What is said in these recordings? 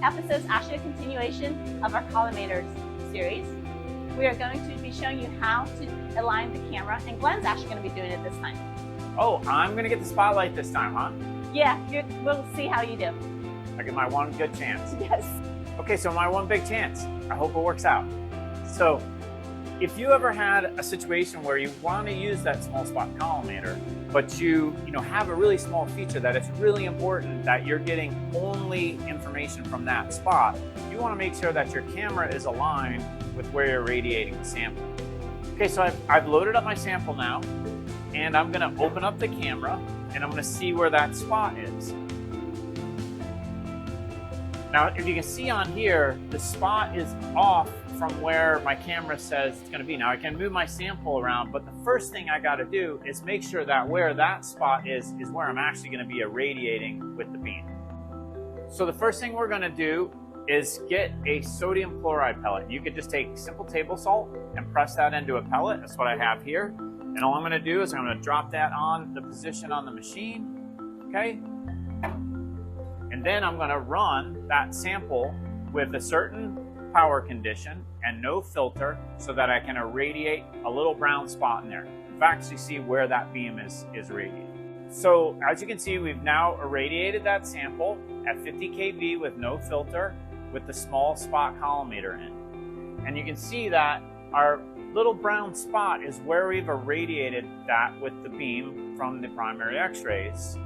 episode is actually a continuation of our collimators series. We are going to be showing you how to align the camera, and Glenn's actually going to be doing it this time. Oh, I'm going to get the spotlight this time, huh? Yeah, we'll see how you do. I get my one good chance. Yes. Okay, so my one big chance. I hope it works out. So, if you ever had a situation where you want to use that small spot collimator, but you have a really small feature that it's really important that you're getting only information from that spot, you want to make sure that your camera is aligned with where you're radiating the sample. Okay, so I've loaded up my sample now, and I'm going to open up the camera, and I'm going to see where that spot is. Now, if you can see on here, the spot is off from where my camera says it's going to be. Now, I can move my sample around, but the first thing I got to do is make sure that where that spot is where I'm actually going to be irradiating with the beam. So the first thing we're going to do is get a sodium chloride pellet. You could just take simple table salt and press that into a pellet. That's what I have here. And all I'm going to do is I'm going to drop that on the position on the machine. Okay. And then I'm going to run that sample with a certain power condition and no filter so that I can irradiate a little brown spot in there. You can actually see where that beam is irradiating. So as you can see, we've now irradiated that sample at 50 kV with no filter with the small spot collimator in. And you can see that our little brown spot is where we've irradiated that with the beam from the primary x-rays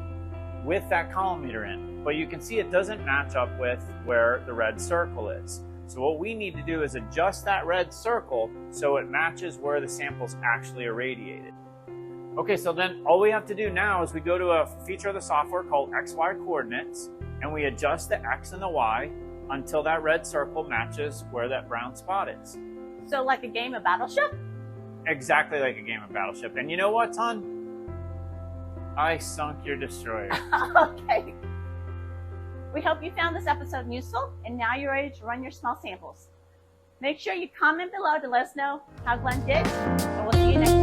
with that collimator in. But you can see it doesn't match up with where the red circle is. So what we need to do is adjust that red circle so it matches where the sample's actually irradiated. Okay, so then all we have to do now is we go to a feature of the software called XY coordinates, and we adjust the X and the Y until that red circle matches where that brown spot is. So like a game of Battleship? Exactly like a game of Battleship. And you know what, Ton? I sunk your destroyer. Okay. We hope you found this episode useful, and now you're ready to run your small samples. Make sure you comment below to let us know how Glenn did, and we'll see you next time.